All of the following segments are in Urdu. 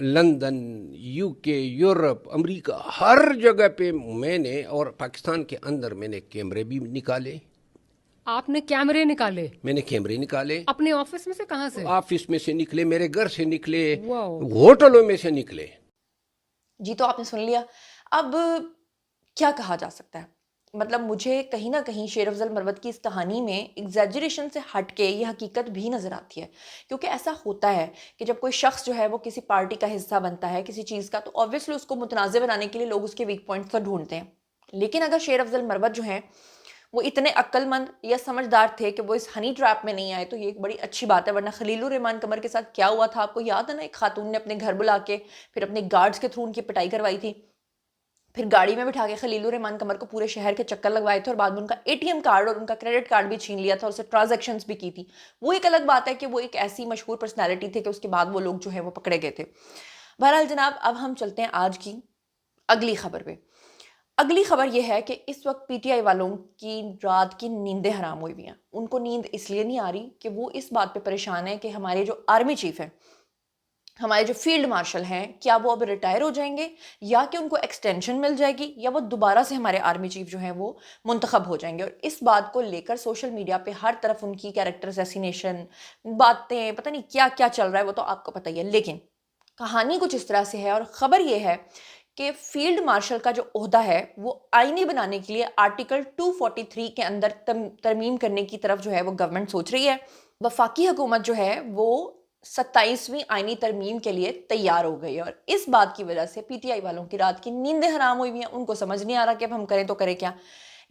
لندن، یو کے، یورپ، امریکہ، ہر جگہ پہ میں نے، اور پاکستان کے اندر میں نے کیمرے بھی نکالے. آپ نے کیمرے نکالے؟ میں نے کیمرے نکالے. اپنے آفس میں سے؟ کہاں سے؟ آفس میں سے نکلے، میرے گھر سے نکلے، واو. ہوٹلوں میں سے نکلے. جی تو آپ نے سن لیا. اب کیا کہا جا سکتا ہے؟ مطلب مجھے کہیں نہ کہیں شیر افضل مروت کی اس کہانی میں ایگزیجریشن سے ہٹ کے یہ حقیقت بھی نظر آتی ہے. کیونکہ ایسا ہوتا ہے کہ جب کوئی شخص جو ہے وہ کسی پارٹی کا حصہ بنتا ہے کسی چیز کا، تو آبویسلی اس کو متنازع بنانے کے لیے لوگ اس کے ویک پوائنٹس کو ڈھونڈتے ہیں. لیکن اگر شیر افضل مروت جو ہیں وہ اتنے عقل مند یا سمجھدار تھے کہ وہ اس ہنی ٹریپ میں نہیں آئے، تو یہ ایک بڑی اچھی بات ہے. ورنہ خلیل الرحمان قمر کے ساتھ کیا ہوا تھا آپ کو یاد ہے نا؟ ایک خاتون نے اپنے گھر بلا کے پھر اپنے گارڈز کے تھرو ان کی پٹائی کروائی تھی، پھر گاڑی میں بٹھا کے خلیل الرحمان قمر کو پورے شہر کے چکر لگوائے تھے، اور بعد میں ان کا اے ٹی ایم کارڈ اور ان کا کریڈٹ کارڈ بھی چھین لیا تھا، اور اسے ٹرانزیکشنز بھی کی تھی. وہ ایک الگ بات ہے کہ وہ ایک ایسی مشہور پرسنالٹی تھے کہ اس کے بعد وہ لوگ جو ہے وہ پکڑے گئے تھے. بہرحال جناب، اب ہم چلتے ہیں آج کی اگلی خبر پہ. اگلی خبر یہ ہے کہ اس وقت پی ٹی آئی والوں کی رات کی نیندیں حرام ہوئی ہوئی ہیں. ان کو نیند اس لیے نہیں آ رہی کہ وہ اس بات پہ پریشان ہیں کہ ہمارے جو آرمی چیف ہیں، ہمارے جو فیلڈ مارشل ہیں، کیا وہ اب ریٹائر ہو جائیں گے، یا کہ ان کو ایکسٹینشن مل جائے گی، یا وہ دوبارہ سے ہمارے آرمی چیف جو ہیں وہ منتخب ہو جائیں گے. اور اس بات کو لے کر سوشل میڈیا پہ ہر طرف ان کی کیریکٹر اسیسینیشن باتیں، پتہ نہیں کیا کیا چل رہا ہے، وہ تو آپ کو پتہ ہی ہے. لیکن کہانی کچھ اس طرح سے ہے، اور خبر یہ ہے کہ فیلڈ مارشل کا جو عہدہ ہے وہ آئینی بنانے کے لیے آرٹیکل 243 کے اندر ترمیم کرنے کی طرف جو ہے وہ گورنمنٹ سوچ رہی ہے. وفاقی حکومت جو ہے وہ 27ویں آئینی ترمیم کے لیے تیار ہو گئی ہے، اور اس بات کی وجہ سے پی ٹی آئی والوں کی رات کی نیندیں حرام ہوئی ہوئی ہیں. ان کو سمجھ نہیں آ رہا کہ اب ہم کریں تو کریں کیا.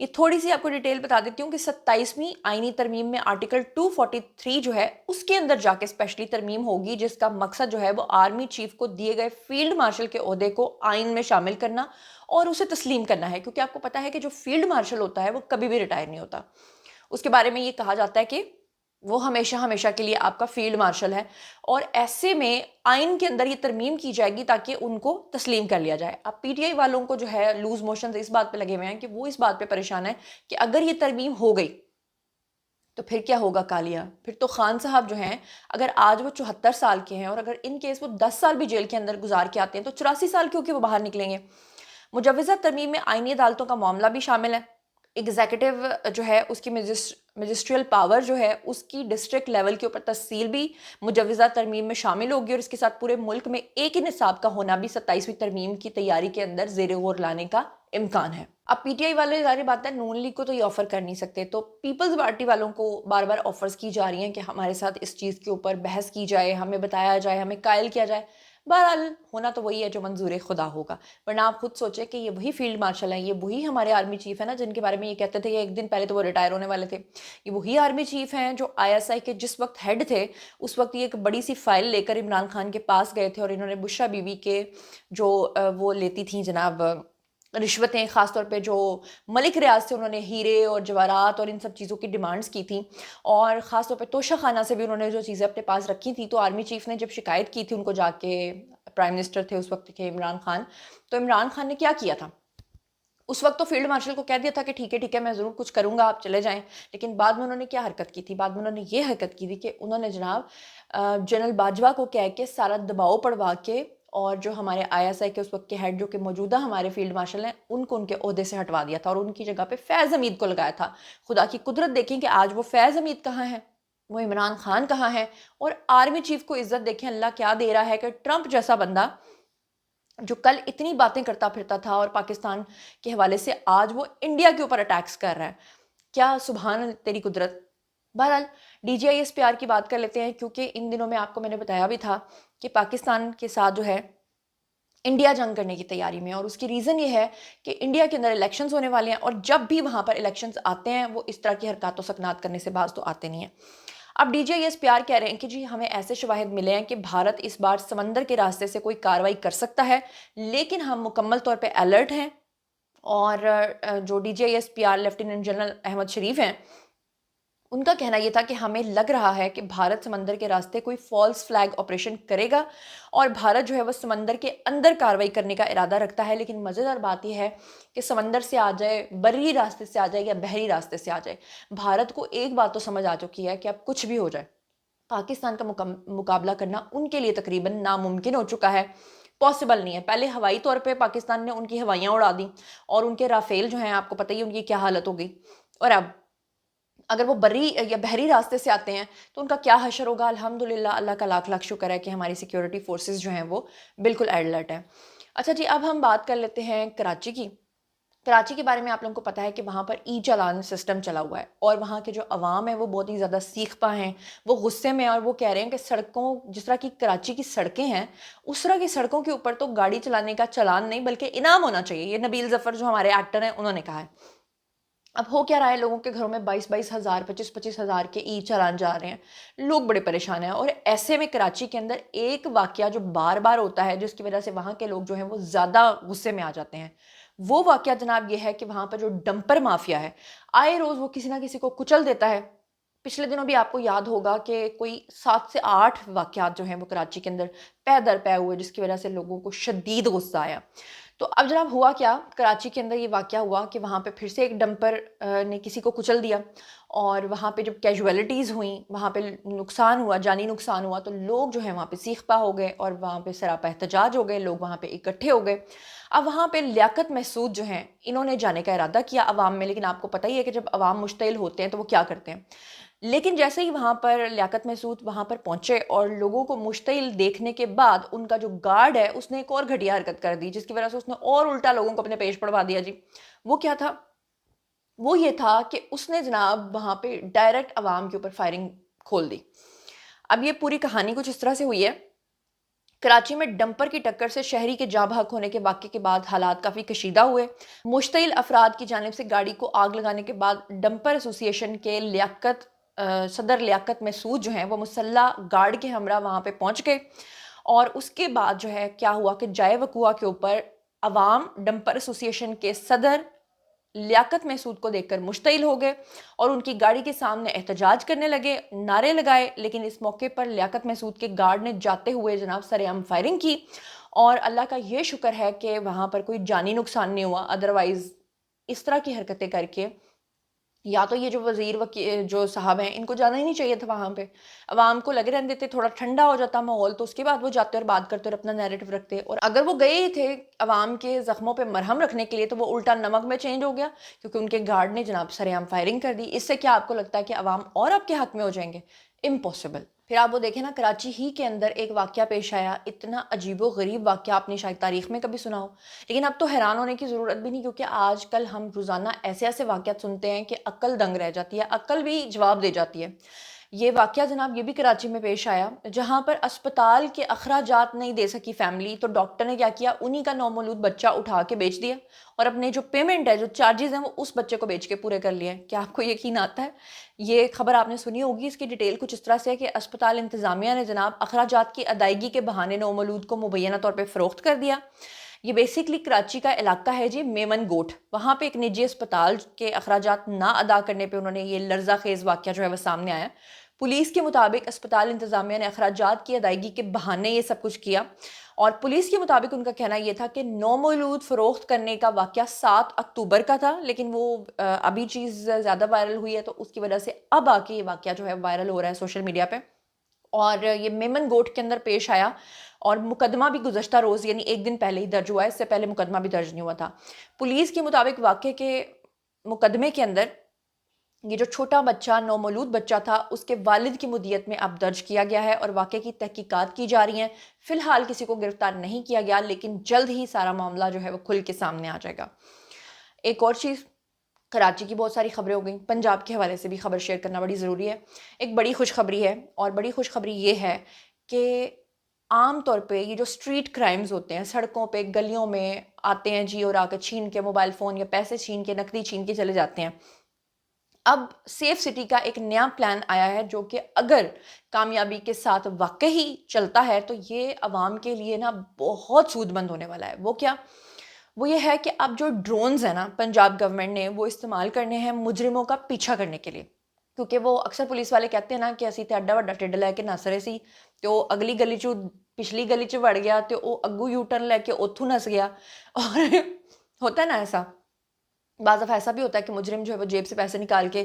یہ تھوڑی سی آپ کو ڈیٹیل بتا دیتی ہوں کہ 27ویں آئینی ترمیم میں آرٹیکل 243 جو ہے اس کے اندر جا کے اسپیشلی ترمیم ہوگی، جس کا مقصد جو ہے وہ آرمی چیف کو دیے گئے فیلڈ مارشل کے عہدے کو آئین میں شامل کرنا اور اسے تسلیم کرنا ہے. کیونکہ آپ کو پتا ہے کہ جو فیلڈ مارشل ہوتا ہے وہ کبھی بھی ریٹائر نہیں ہوتا. اس کے بارے میں یہ کہا جاتا ہے کہ وہ ہمیشہ ہمیشہ کے لیے آپ کا فیلڈ مارشل ہے، اور ایسے میں آئین کے اندر یہ ترمیم کی جائے گی تاکہ ان کو تسلیم کر لیا جائے. اب پی ٹی آئی والوں کو جو ہے لوز موشنز اس بات پہ لگے ہوئے ہیں کہ وہ اس بات پہ پریشان ہے کہ اگر یہ ترمیم ہو گئی تو پھر کیا ہوگا کالیا. پھر تو خان صاحب جو ہیں اگر آج وہ 74 سال کے ہیں، اور اگر ان کیس وہ 10 سال بھی جیل کے اندر گزار کے آتے ہیں، تو 84 سال کیوں کہ وہ باہر نکلیں گے. مجوزہ ترمیم میں آئینی عدالتوں کا معاملہ بھی شامل ہے. ایگزیکٹو جو ہے اس کی مجسٹریل پاور جو ہے اس کی ڈسٹرکٹ لیول کے اوپر تفصیل بھی مجوزہ ترمیم میں شامل ہوگی، اور اس کے ساتھ پورے ملک میں ایک ہی نصاب کا ہونا بھی 27ویں ترمیم کی تیاری کے اندر زیر غور لانے کا امکان ہے. اب پی ٹی آئی والے ظاہر بات ہے نون لیگ کو تو یہ آفر کر نہیں سکتے، تو پیپلز پارٹی والوں کو بار بار آفرز کی جا رہی ہیں کہ ہمارے ساتھ اس چیز کے اوپر بحث کی جائے، ہمیں بتایا جائے، ہمیں قائل کیا جائے. بہرحال ہونا تو وہی ہے جو منظور خدا ہوگا. ورنہ آپ خود سوچیں کہ یہ وہی فیلڈ مارشل ہیں، یہ وہی ہمارے آرمی چیف ہیں نا جن کے بارے میں یہ کہتے تھے کہ ایک دن پہلے تو وہ ریٹائر ہونے والے تھے. یہ وہی آرمی چیف ہیں جو آئی ایس آئی کے جس وقت ہیڈ تھے اس وقت یہ ایک بڑی سی فائل لے کر عمران خان کے پاس گئے تھے، اور انہوں نے بشرا بی بی کے جو وہ لیتی تھیں جناب رشوتیں، خاص طور پہ جو ملک ریاض سے انہوں نے ہیرے اور جواہرات اور ان سب چیزوں کی ڈیمانڈز کی تھیں، اور خاص طور پہ توشہ خانہ سے بھی انہوں نے جو چیزیں اپنے پاس رکھی تھیں. تو آرمی چیف نے جب شکایت کی تھی ان کو جا کے، پرائم منسٹر تھے اس وقت کے عمران خان، تو عمران خان نے کیا کیا تھا اس وقت؟ تو فیلڈ مارشل کو کہہ دیا تھا کہ ٹھیک ہے میں ضرور کچھ کروں گا، آپ چلے جائیں. لیکن بعد میں انہوں نے کیا حرکت کی تھی؟ بعد میں انہوں نے یہ حرکت کی تھی کہ انہوں نے جناب جنرل باجوہ کو کہہ کے سارا دباؤ پڑوا کے، اور جو ہمارے آئی ایس آئی کے اس وقت کے ہیڈ جو کہ موجودہ ہمارے فیلڈ مارشل ہیں ان کو ان کے عہدے سے ہٹوا دیا تھا، اور ان کی جگہ پہ فیض حمید کو لگایا تھا. خدا کی قدرت دیکھیں کہ آج وہ فیض حمید کہاں ہے، وہ عمران خان کہاں ہے، اور آرمی چیف کو عزت دیکھیں اللہ کیا دے رہا ہے کہ ٹرمپ جیسا بندہ جو کل اتنی باتیں کرتا پھرتا تھا اور پاکستان کے حوالے سے آج وہ انڈیا کے اوپر اٹیکس کر رہا ہے. کیا سبحان تیری قدرت. بہرحال D G I S P R کی بات کر لیتے ہیں، کیونکہ ان دنوں میں آپ کو میں نے بتایا بھی تھا کہ پاکستان کے ساتھ جو ہے انڈیا جنگ کرنے کی تیاری میں، اور اس کی ریزن یہ ہے کہ انڈیا کے اندر الیکشنز ہونے والے ہیں، اور جب بھی وہاں پر الیکشنز آتے ہیں وہ اس طرح کی حرکات و سکنات کرنے سے باز تو آتے نہیں ہیں. اب D G I S P R کہہ رہے ہیں کہ جی ہمیں ایسے شواہد ملے ہیں کہ بھارت اس بار سمندر کے راستے سے کوئی کارروائی کر سکتا ہے، لیکن ہم مکمل طور پہ الرٹ ہیں. اور جو D G I S P R lieutenant general Ahmed Sharif ہیں ان کا کہنا یہ تھا کہ ہمیں لگ رہا ہے کہ بھارت سمندر کے راستے کوئی فالس فلیگ آپریشن کرے گا، اور بھارت جو ہے وہ سمندر کے اندر کارروائی کرنے کا ارادہ رکھتا ہے. لیکن مزیدار بات یہ ہے کہ سمندر سے آ جائے، بری راستے سے آ جائے یا بحری راستے سے آ جائے، بھارت کو ایک بات تو سمجھ آ چکی ہے کہ اب کچھ بھی ہو جائے پاکستان کا مقابلہ کرنا ان کے لیے تقریباً ناممکن ہو چکا ہے، پاسبل نہیں ہے۔ پہلے ہوائی طور پہ پاکستان نے ان کی ہوائیاں اڑا دیں اور ان کے رافیل جو ہیں آپ کو پتہ ہی ان کی کیا حالت ہو گئی، اور اب اگر وہ بری یا بحری راستے سے آتے ہیں تو ان کا کیا حشر ہوگا۔ الحمدللہ اللہ کا لاکھ لاکھ شکر ہے کہ ہماری سیکیورٹی فورسز جو ہیں وہ بالکل الرٹ ہیں۔ اچھا جی، اب ہم بات کر لیتے ہیں کراچی کی۔ کراچی کے بارے میں آپ لوگوں کو پتہ ہے کہ وہاں پر ای چالان سسٹم چلا ہوا ہے، اور وہاں کے جو عوام ہیں وہ بہت ہی زیادہ سیخ پا ہیں، وہ غصے میں، اور وہ کہہ رہے ہیں کہ سڑکوں، جس طرح کی کراچی کی سڑکیں ہیں اس طرح کی سڑکوں کے اوپر تو گاڑی چلانے کا چالان نہیں بلکہ انعام ہونا چاہیے۔ یہ نبیل ظفر جو ہمارے ایکٹر ہیں انہوں نے کہا ہے۔ اب ہو کیا رہا ہے، لوگوں کے گھروں میں 22,000 25,000 کے ای چالان جا رہے ہیں، لوگ بڑے پریشان ہیں۔ اور ایسے میں کراچی کے اندر ایک واقعہ جو بار بار ہوتا ہے جس کی وجہ سے وہاں کے لوگ جو ہیں وہ زیادہ غصے میں آ جاتے ہیں، وہ واقعہ جناب یہ ہے کہ وہاں پر جو ڈمپر مافیا ہے آئے روز وہ کسی نہ کسی کو کچل دیتا ہے۔ پچھلے دنوں بھی آپ کو یاد ہوگا کہ کوئی 7 سے 8 واقعات جو ہیں وہ کراچی کے اندر پے در پے ہوئے، جس کی وجہ سے لوگوں کو شدید غصہ آیا۔ تو اب جناب ہوا کیا، کراچی کے اندر یہ واقعہ ہوا کہ وہاں پہ پھر سے ایک ڈمپر نے کسی کو کچل دیا، اور وہاں پہ جب کیجویلٹیز ہوئیں، وہاں پہ نقصان ہوا، جانی نقصان ہوا، تو لوگ جو ہیں وہاں پہ سیخ پا ہو گئے اور وہاں پہ سراپا احتجاج ہو گئے، لوگ وہاں پہ اکٹھے ہو گئے۔ اب وہاں پہ لیاقت محسود جو ہیں انہوں نے جانے کا ارادہ کیا عوام میں، لیکن آپ کو پتہ ہی ہے کہ جب عوام مشتعل ہوتے ہیں تو وہ کیا کرتے ہیں۔ لیکن جیسے ہی وہاں پر لیاقت محسود وہاں پر پہنچے اور لوگوں کو مشتعل دیکھنے کے بعد ان کا جو گارڈ ہے اس نے ایک اور گھٹیا حرکت کر دی، جس کی وجہ سے اس نے اور الٹا لوگوں کو اپنے پیش پڑوا دیا جی۔ وہ کیا تھا؟ وہ یہ تھا کہ اس نے جناب وہاں پہ ڈائریکٹ عوام کے اوپر فائرنگ کھول دی۔ اب یہ پوری کہانی کچھ اس طرح سے ہوئی ہے، کراچی میں ڈمپر کی ٹکر سے شہری کے جاں بحق ہونے کے واقعے کے بعد حالات کافی کشیدہ ہوئے۔ مشتعل افراد کی جانب سے گاڑی کو آگ لگانے کے بعد ڈمپر ایسوسی ایشن کے صدر لیاقت محسود جو ہیں وہ مسلح گارڈ کے ہمراہ وہاں پہ پہنچ گئے، اور اس کے بعد جو ہے کیا ہوا کہ جائے وقوع کے اوپر عوام ڈمپر ایسوسی ایشن کے صدر لیاقت محسود کو دیکھ کر مشتعل ہو گئے اور ان کی گاڑی کے سامنے احتجاج کرنے لگے، نعرے لگائے، لیکن اس موقع پر لیاقت محسود کے گارڈ نے جاتے ہوئے جناب سر عام فائرنگ کی، اور اللہ کا یہ شکر ہے کہ وہاں پر کوئی جانی نقصان نہیں ہوا۔ ادروائز اس طرح کی حرکتیں کر کے یا تو یہ جو وزیر جو صاحب ہیں ان کو جانا ہی نہیں چاہیے تھا وہاں پہ، عوام کو لگے رہنے دیتے، تھوڑا ٹھنڈا ہو جاتا ماحول تو اس کے بعد وہ جاتے اور بات کرتے اور اپنا نیریٹو رکھتے، اور اگر وہ گئے ہی تھے عوام کے زخموں پہ مرہم رکھنے کے لیے تو وہ الٹا نمک میں چینج ہو گیا، کیونکہ ان کے گارڈ نے جناب سر عام فائرنگ کر دی۔ اس سے کیا آپ کو لگتا ہے کہ عوام اور آپ کے حق میں ہو جائیں گے؟ امپاسبل۔ پھر آپ وہ دیکھیں نا، کراچی ہی کے اندر ایک واقعہ پیش آیا، اتنا عجیب و غریب واقعہ آپ نے شاید تاریخ میں کبھی سنا ہو، لیکن اب تو حیران ہونے کی ضرورت بھی نہیں، کیونکہ آج کل ہم روزانہ ایسے ایسے واقعات سنتے ہیں کہ عقل دنگ رہ جاتی ہے، عقل بھی جواب دے جاتی ہے۔ یہ واقعہ جناب یہ بھی کراچی میں پیش آیا، جہاں پر اسپتال کے اخراجات نہیں دے سکی فیملی، تو ڈاکٹر نے کیا کیا، انہی کا نومولود بچہ اٹھا کے بیچ دیا، اور اپنے جو پیمنٹ ہے، جو چارجز ہیں، وہ اس بچے کو بیچ کے پورے کر لیے۔ کیا آپ کو یقین آتا ہے؟ یہ خبر آپ نے سنی ہوگی، اس کی ڈیٹیل کچھ اس طرح سے ہے کہ اسپتال انتظامیہ نے جناب اخراجات کی ادائیگی کے بہانے نومولود کو مبینہ طور پہ فروخت کر دیا۔ یہ بیسیکلی کراچی کا علاقہ ہے جی، میمن گوٹ، وہاں پہ ایک نجی اسپتال کے اخراجات نہ ادا کرنے پہ انہوں نے یہ لرزہ خیز واقعہ جو ہے وہ سامنے آیا۔ پولیس کے مطابق اسپتال انتظامیہ نے اخراجات کی ادائیگی کے بہانے یہ سب کچھ کیا، اور پولیس کے مطابق ان کا کہنا یہ تھا کہ نومولود فروخت کرنے کا واقعہ 7 اکتوبر کا تھا، لیکن وہ ابھی چیز زیادہ وائرل ہوئی ہے تو اس کی وجہ سے اب آ کے یہ واقعہ جو ہے وائرل ہو رہا ہے سوشل میڈیا پہ، اور یہ میمن گوٹ کے اندر پیش آیا، اور مقدمہ بھی گزشتہ روز یعنی ایک دن پہلے ہی درج ہوا ہے، اس سے پہلے مقدمہ بھی درج نہیں ہوا تھا۔ پولیس کے مطابق واقعے کے مقدمے کے اندر یہ جو چھوٹا بچہ نومولود بچہ تھا اس کے والد کی مدیت میں اب درج کیا گیا ہے، اور واقعے کی تحقیقات کی جا رہی ہیں۔ فی الحال کسی کو گرفتار نہیں کیا گیا، لیکن جلد ہی سارا معاملہ جو ہے وہ کھل کے سامنے آ جائے گا۔ ایک اور چیز، کراچی کی بہت ساری خبریں ہو گئیں، پنجاب کے حوالے سے بھی خبر شیئر کرنا بڑی ضروری ہے۔ ایک بڑی خوشخبری ہے، اور بڑی خوشخبری یہ ہے کہ عام طور پہ یہ جو اسٹریٹ کرائمز ہوتے ہیں، سڑکوں پہ گلیوں میں آتے ہیں جی، اور آ کے چھین کے موبائل فون یا پیسے چھین کے، نقدی چھین کے چلے جاتے ہیں۔ اب سیف سٹی کا ایک نیا پلان آیا ہے جو کہ اگر کامیابی کے ساتھ واقعی چلتا ہے تو یہ عوام کے لیے نا بہت سود مند ہونے والا ہے۔ وہ کیا؟ وہ یہ ہے کہ اب جو ڈرونز ہیں نا پنجاب گورنمنٹ نے وہ استعمال کرنے ہیں مجرموں کا پیچھا کرنے کے لیے، کیونکہ وہ اکثر پولیس والے کہتے ہیں نا کہ اسی تے اڈا وڈا ٹڈ لے کے نس رہے سی تو اگلی گلی چوں پچھلی گلی چ وڑ گیا تو وہ اگو یو ٹرن لے کے اتھوں نس گیا، اور ہوتا ہے نا ایسا، بعض دفعہ ایسا بھی ہوتا ہے کہ مجرم جو ہے وہ جیب سے پیسے نکال کے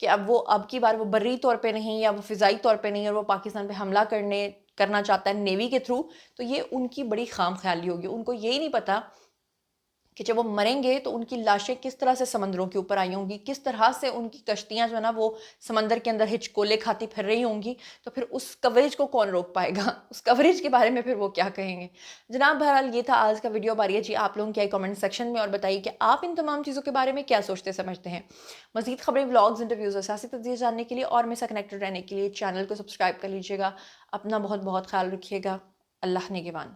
کہ اب کی بار وہ بری طور پہ نہیں یا وہ فضائی طور پہ نہیں اور وہ پاکستان پہ حملہ کرنا چاہتا ہے نیوی کے تھرو، تو یہ ان کی بڑی خام خیالی ہوگی. ان کو یہی نہیں پتا کہ جب وہ مریں گے تو ان کی لاشیں کس طرح سے سمندروں کے اوپر آئی ہوں گی، کس طرح سے ان کی کشتیاں جو ہے نا وہ سمندر کے اندر ہچکولے کھاتی پھر رہی ہوں گی. تو پھر اس کوریج کو کون روک پائے گا؟ اس کوریج کے بارے میں پھر وہ کیا کہیں گے؟ جناب بہرحال یہ تھا آج کا ویڈیو. باری ہے جی آپ لوگوں کے کامنٹ سیکشن میں، اور بتائیے کہ آپ ان تمام چیزوں کے بارے میں کیا سوچتے سمجھتے ہیں. مزید خبریں، ولاگز، انٹرویوز اور سیاسی تجزیے جاننے کے لیے اور میں سے کنیکٹڈ رہنے کے لیے چینل کو سبسکرائب کر لیجیے گا. اپنا بہت بہت خیال رکھیے گا. اللہ نگہبان.